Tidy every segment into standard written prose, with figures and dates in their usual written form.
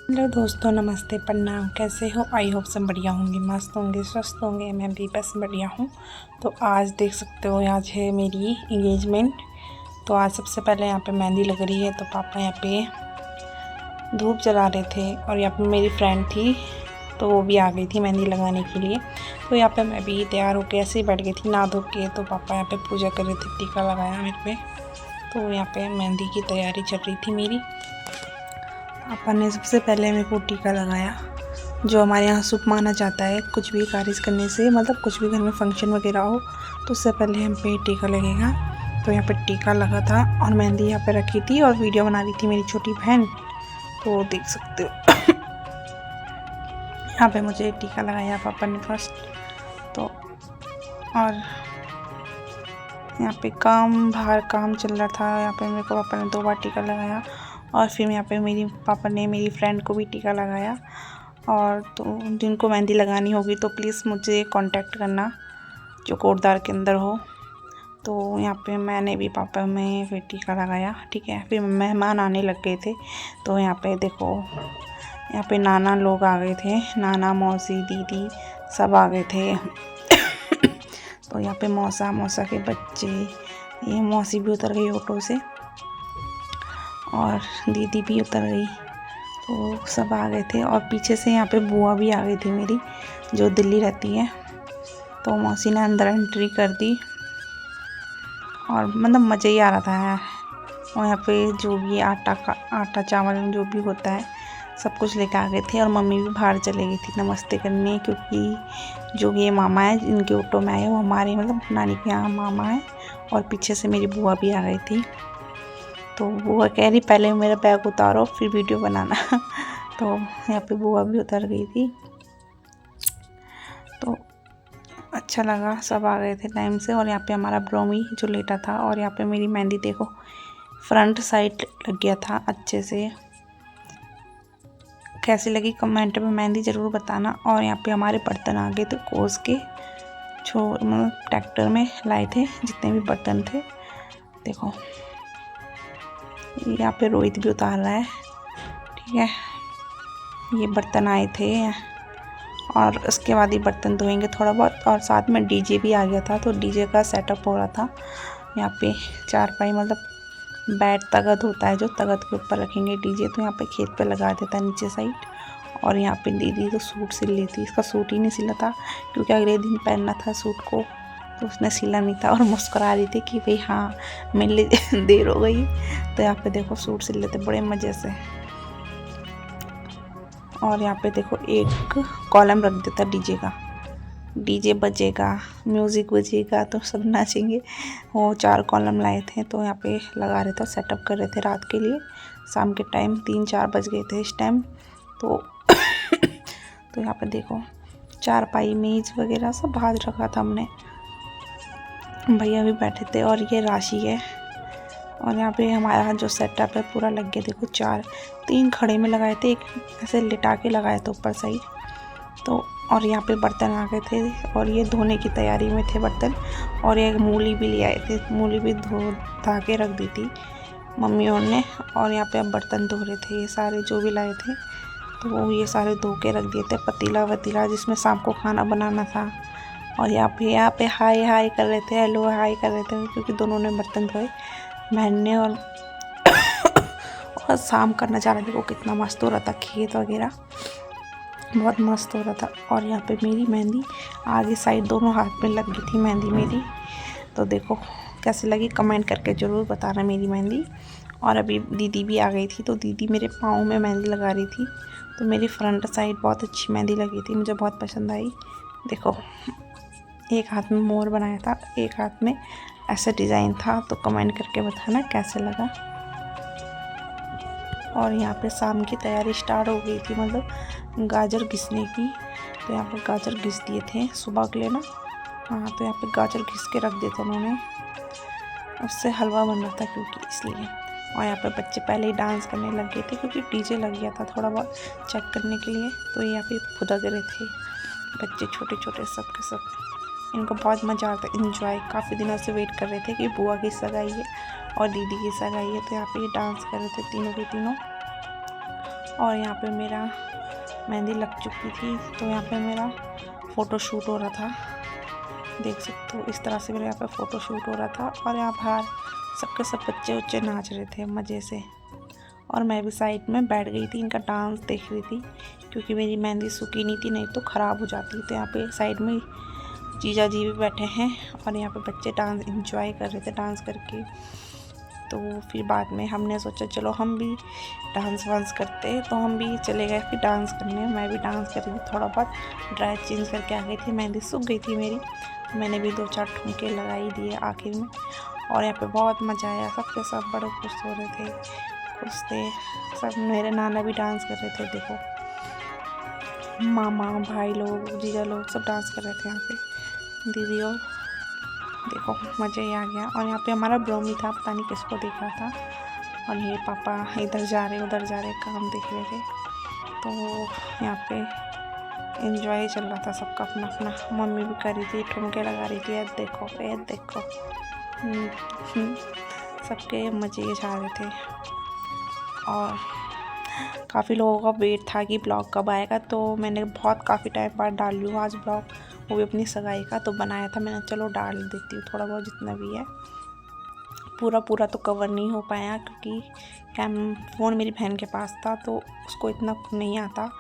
Hello दोस्तों, नमस्ते, प्रणाम। कैसे हो? आई होप सब बढ़िया होंगे, मस्त होंगे, स्वस्थ होंगे। मैं भी बस बढ़िया हूँ। तो आज देख सकते हो, आज है मेरी इंगेजमेंट। तो आज सबसे पहले यहाँ पे मेहंदी लग रही है। तो पापा यहाँ पे धूप जला रहे थे और यहाँ पे मेरी फ्रेंड थी, तो वो भी आ गई थी मेहंदी लगाने के लिए। तो यहाँ पे मैं भी तैयार होकर ऐसे ही बैठ गई थी नहा धो के। तो पापा यहाँ पे पूजा कर रहे थे, टीका लगाया मेरे पे। तो यहाँ पे मेहंदी की तैयारी चल रही थी मेरी। पापा ने सबसे पहले मेरे को टीका लगाया, जो हमारे यहाँ शुभ माना जाता है। कुछ भी कार्य करने से, मतलब कुछ भी घर में फंक्शन वगैरह हो तो उससे पहले हम पे टीका लगेगा। तो यहाँ पे टीका लगा था और मेहंदी यहाँ पे रखी थी और वीडियो बना रही थी मेरी छोटी बहन। तो देख सकते हो यहाँ पे मुझे टीका लगाया पापा ने फर्स्ट। तो और यहाँ पे बाहर काम चल रहा था। यहाँ पे मेरे को पापा ने 2 बार टीका लगाया और फिर यहाँ पे पापा ने मेरी फ्रेंड को भी टीका लगाया। और तो जिनको मेहंदी लगानी होगी तो प्लीज़ मुझे कांटेक्ट करना, जो कोटद्वार के अंदर हो। तो यहाँ पे मैंने भी पापा में फिर टीका लगाया, ठीक है। फिर मेहमान आने लग गए थे। तो यहाँ पे देखो, यहाँ पे नाना लोग आ गए थे, नाना, मौसी, दीदी सब आ गए थे। तो यहाँ पे मौसा के बच्चे, ये मौसी भी उतर गई ऑटो से और दीदी भी उतर गई। तो सब आ गए थे और पीछे से यहाँ पे बुआ भी आ गई थी मेरी, जो दिल्ली रहती है। तो मौसी ने अंदर एंट्री कर दी और मतलब मज़ा ही आ रहा था। और यहाँ पे जो भी आटा चावल जो भी होता है सब कुछ लेकर आ गए थे। और मम्मी भी बाहर चले गई थी नमस्ते करने, क्योंकि जो ये मामा है इनके ऑटो में आए, वो हमारे मतलब नानी के यहाँ मामा है। और पीछे से मेरी बुआ भी आ गई थी। तो बुआ कह रही पहले मेरा बैग उतारो फिर वीडियो बनाना। तो यहाँ पे बुआ भी उतर गई थी। तो अच्छा लगा, सब आ गए थे टाइम से। और यहाँ पे हमारा ब्रोमी जो लेटा था। और यहाँ पे मेरी मेहंदी देखो, फ्रंट साइड लग गया था अच्छे से। कैसी लगी कमेंट में मेहंदी ज़रूर बताना। और यहाँ पे हमारे बर्तन आ गए थे कोस के, मतलब ट्रैक्टर में लाए थे जितने भी बर्तन थे। देखो यहाँ पे रोहित भी उतार रहा है, ठीक है। ये बर्तन आए थे और उसके बाद ही बर्तन धोएंगे थोड़ा बहुत। और साथ में डीजे भी आ गया था, तो डीजे का सेटअप हो रहा था। यहाँ पे चारपाई, मतलब बेड तगत होता है, जो तगत के ऊपर रखेंगे डीजे। तो यहाँ पे खेत पे लगा देता है नीचे साइड। और यहाँ पे दीदी तो सूट सिल ली थी, इसका सूट ही नहीं सिला था क्योंकि अगले दिन पहनना था सूट को, तो उसने सिला नहीं था। और मुस्कुरा रही थी कि भाई हाँ मिलने देर हो गई। तो यहाँ पे देखो सूट सिल लेते बड़े मज़े से। और यहाँ पे देखो एक कॉलम रख देता डीजे का, डीजे बजेगा, म्यूज़िक बजेगा तो सब नाचेंगे। वो 4 कॉलम लाए थे, तो यहाँ पे लगा रहे थे, सेटअप कर रहे थे रात के लिए। शाम के टाइम 3-4 बज गए थे इस टाइम। तो तो यहाँ पे देखो चारपाई, मेज वगैरह सब बाहर रखा था हमने, भैया भी बैठे थे। और ये राशि है। और यहाँ पे हमारा जो सेटअप है पूरा लग गया। देखो 3 खड़े में लगाए थे, एक ऐसे लिटा के लगाए थे ऊपर साइड। तो और यहाँ पे बर्तन आ गए थे और ये धोने की तैयारी में थे बर्तन। और एक मूली भी ले आए थे, मूली भी धा के रख दी थी मम्मियों ने। और यहाँ पे अब बर्तन धो रहे थे, ये सारे जो भी लाए थे तो वो ये सारे धो के रख दिए थे। पतीला वतीला जिसमें शाम को खाना बनाना था। और यहाँ पे हाय हाय कर रहे थे, हेलो हाय कर रहे थे, क्योंकि दोनों ने बर्तन धोए, बहन ने। और शाम का नज़ारा देखो कितना मस्त हो रहा था, खेत वगैरह बहुत मस्त हो रहा था। और यहाँ पे मेरी मेहंदी आगे साइड दोनों हाथ में लग गई थी मेहंदी मेरी। तो देखो कैसे लगी कमेंट करके ज़रूर बताना मेरी मेहंदी। और अभी दीदी भी आ गई थी, तो दीदी मेरे पाँव में मेहंदी लगा रही थी। तो मेरी फ्रंट साइड बहुत अच्छी मेहंदी लगी थी, मुझे बहुत पसंद आई। देखो एक हाथ में मोर बनाया था, एक हाथ में ऐसा डिज़ाइन था। तो कमेंट करके बताना कैसे लगा। और यहाँ पे शाम की तैयारी स्टार्ट हो गई थी, मतलब गाजर घिसने की। तो यहाँ पे गाजर घिस दिए थे सुबह के लिए ना। हाँ, तो यहाँ पे गाजर घिस के रख दिए थे उन्होंने, उससे हलवा बन रहा था क्योंकि इसलिए। और यहाँ पे बच्चे पहले ही डांस करने लग गए थे क्योंकि डीजे लग गया था थोड़ा बहुत चेक करने के लिए। तो यहाँ पे फुदक रहे थे बच्चे छोटे छोटे सब के सब। इनको बहुत मज़ा आता है, इन्जॉय। काफ़ी दिनों से वेट कर रहे थे कि बुआ की सगाई है और दीदी की सगाई है। तो यहाँ पे ये डांस कर रहे थे तीनों के तीनों। और यहाँ पे मेरा मेहंदी लग चुकी थी, तो यहाँ पे मेरा फ़ोटो शूट हो रहा था। देख सकते हो इस तरह से मेरे यहाँ पे फ़ोटो शूट हो रहा था। और यहाँ बाहर सबके सब बच्चे उच्चे नाच रहे थे मज़े से, और मैं भी साइड में बैठ गई थी, इनका डांस देख रही थी, क्योंकि मेरी मेहंदी सूखी नहीं थी, नहीं तो ख़राब हो जाती। तो यहाँ पे साइड में जीजा जी भी बैठे हैं, और यहाँ पे बच्चे डांस एंजॉय कर रहे थे डांस करके। तो फिर बाद में हमने सोचा चलो हम भी डांस वांस करते, तो हम भी चले गए फिर डांस करने। मैं भी डांस कर रही थी, थोड़ा बहुत ड्रेस चेंज करके आ गई थी, मेहंदी सूख गई थी मेरी। मैंने भी 2-4 ठुमके लगा ही दिए आखिर में, और यहाँ पे बहुत मज़ा आया। सबके सब बड़े खुश हो रहे थे, खुश थे सब। मेरे नाना भी डांस कर रहे थे, देखो मामा भाई लोग जीजा लोग सब डांस कर रहे थे यहाँ पे, दीदी और देखो मज़ा ही आ गया। और यहाँ पे हमारा ब्रोमी था, पता नहीं किसको देखा था, और ये पापा इधर जा रहे उधर जा रहे काम देख रहे थे। तो यहाँ पे एंजॉय चल रहा था सबका अपना अपना। मम्मी भी कर रही थी, ठुमके लगा रही थी, ये देखो सबके मज़े छा रहे थे। और काफ़ी लोगों का वेट था कि ब्लॉग कब आएगा, तो मैंने काफ़ी टाइम बाद डाल लूँ आज ब्लॉग, वो भी अपनी सगाई का। तो बनाया था मैंने, चलो डाल देती हूँ थोड़ा बहुत जितना भी है। पूरा तो कवर नहीं हो पाया, क्योंकि फ़ोन मेरी बहन के पास था, तो उसको इतना नहीं आता,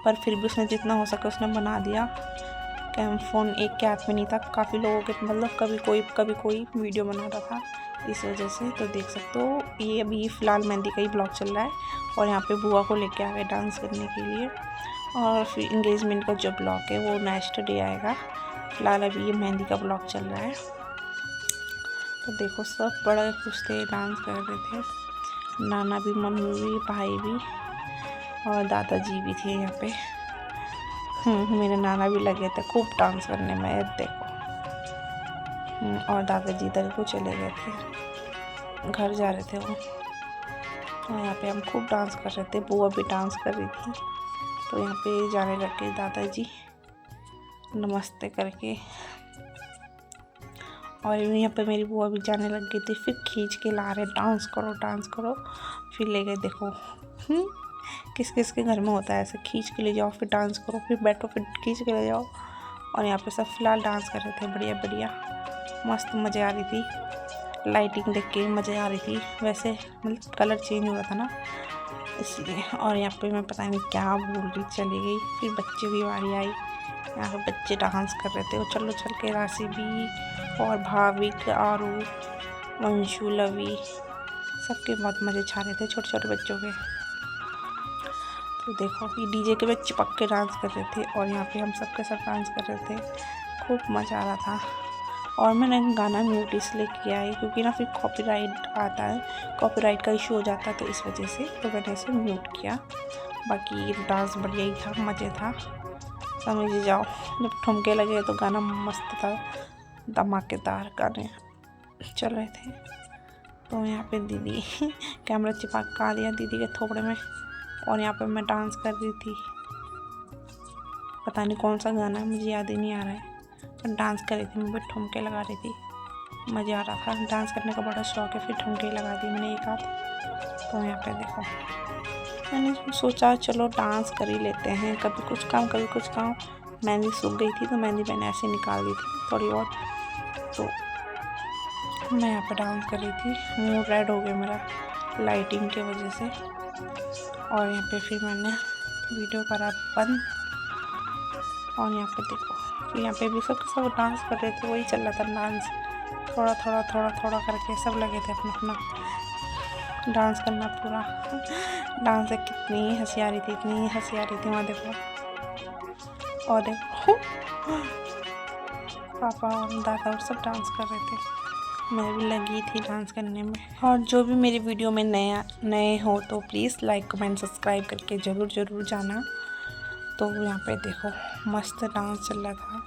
पर फिर भी उसने जितना हो सके उसने बना दिया। फ़ोन एक के हाथ में नहीं था, काफ़ी लोगों के मतलब कभी कोई वीडियो बना रहा था, इस वजह से। तो देख सकते हो ये अभी फ़िलहाल मेहंदी का ही ब्लॉग चल रहा है, और यहाँ पे बुआ को लेके आ गए डांस करने के लिए। और फिर इंगेजमेंट का जो ब्लॉग है वो नेक्स्ट डे आएगा। फ़िलहाल अभी ये मेहंदी का ब्लॉग चल रहा है। तो देखो सब बड़े खुश थे, डांस कर रहे थे, नाना भी, मम्मी भी, भाई भी, और दादाजी भी थे यहाँ पे। मेरे नाना भी लगे थे खूब डांस करने में, देखो। और दादाजी इधर को चले गए थे, घर जा रहे थे वो। और यहाँ पे हम खूब डांस कर रहे थे, बुआ भी डांस कर रही थी। तो यहाँ पे जाने लगे दादाजी नमस्ते करके, और यहाँ पे मेरी बुआ भी जाने लग गई थी। फिर खींच के ला रहे, डांस करो। फिर ले गए, देखो किस किस के घर में होता है ऐसे, खींच के ले जाओ, फिर डांस करो, फिर बैठो, फिर खींच के ले जाओ। और यहाँ पे सब फिलहाल डांस कर रहे थे, बढ़िया मस्त मज़े आ रही थी। लाइटिंग देख के मज़े आ रही थी, वैसे मतलब कलर चेंज हो रहा था ना, इसलिए। और यहाँ पे मैं पता नहीं क्या बोल रही चली गई। फिर बच्चे की बारी आई, यहाँ पे बच्चे डांस कर रहे थे, वो चल के राशि भी, और भाविक, आरू, वंशु, लवी, सबके बहुत मज़े छा रहे थे, छोटे बच्चों के। तो देखो ये डीजे के बच्चे चिपक के डांस कर रहे थे, और यहाँ पे हम सबके साथ डांस कर रहे थे, खूब मज़ा आ रहा था। और मैंने गाना म्यूट इसलिए किया है क्योंकि ना फिर कॉपीराइट आता है, कॉपीराइट का इशू हो जाता है, तो इस वजह से तो मैंने इसे म्यूट किया। बाकी डांस बढ़िया ही था, मज़े था, समझ जाओ। जब ठुमके लगे तो गाना मस्त था, धमाकेदार गाने चल रहे थे। तो यहाँ पे दीदी कैमरा चिपका दिया दीदी के थोपड़े में, और यहाँ पे मैं डांस कर रही थी। पता नहीं कौन सा गाना है, मुझे याद ही नहीं आ रहा है, पर डांस कर रही थी मैं, ठुमके लगा रही थी, मज़ा आ रहा था। डांस करने का बड़ा शौक है, फिर ठुमके लगा दी मैंने एक हाथ। तो यहाँ पे देखो मैंने सोचा चलो डांस कर ही लेते हैं, कभी कुछ काम कभी कुछ काम। मेहंदी सूख गई थी, तो मेहंदी मैंने ऐसे निकाल दी थी थोड़ी बहुत, तो मैं यहाँ पे डांस कर रही थी। मूड रेड हो गया मेरा लाइटिंग की वजह से। और यहाँ पे फिर मैंने वीडियो करा बंद, और यहाँ पे देखो फिर यहाँ पे भी सब डांस कर रहे थे, वही चल रहा था डांस, थोड़ा करके सब लगे थे अपना डांस करना पूरा। डांस से कितनी हंसी आ रही थी, इतनी हंसी आ रही थी वहाँ देखो। और देखो पापा और दादा और सब डांस कर रहे थे, मैं भी लगी थी डांस करने में। और जो भी मेरी वीडियो में नए हो तो प्लीज़ लाइक कमेंट सब्सक्राइब करके ज़रूर जाना। तो यहाँ पे देखो मस्त डांस चल रहा था,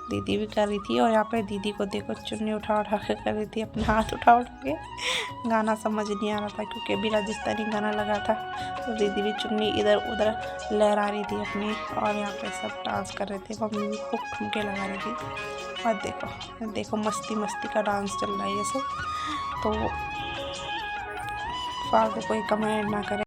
दीदी भी कर रही थी। और यहाँ पे दीदी को देखो चुन्नी उठा के कर रही थी, अपने हाथ उठा के। गाना समझ नहीं आ रहा था क्योंकि अभी राजस्थानी गाना लगा था, तो दीदी भी चुन्नी इधर उधर लहरा रही थी अपनी। और यहाँ पे सब डांस कर रहे थे, मम्मी भी खूब ठुमके लगा रही थी। और देखो मस्ती का डांस चल रहा है ये सब। तो फालतू कोई कमेंट ना करे।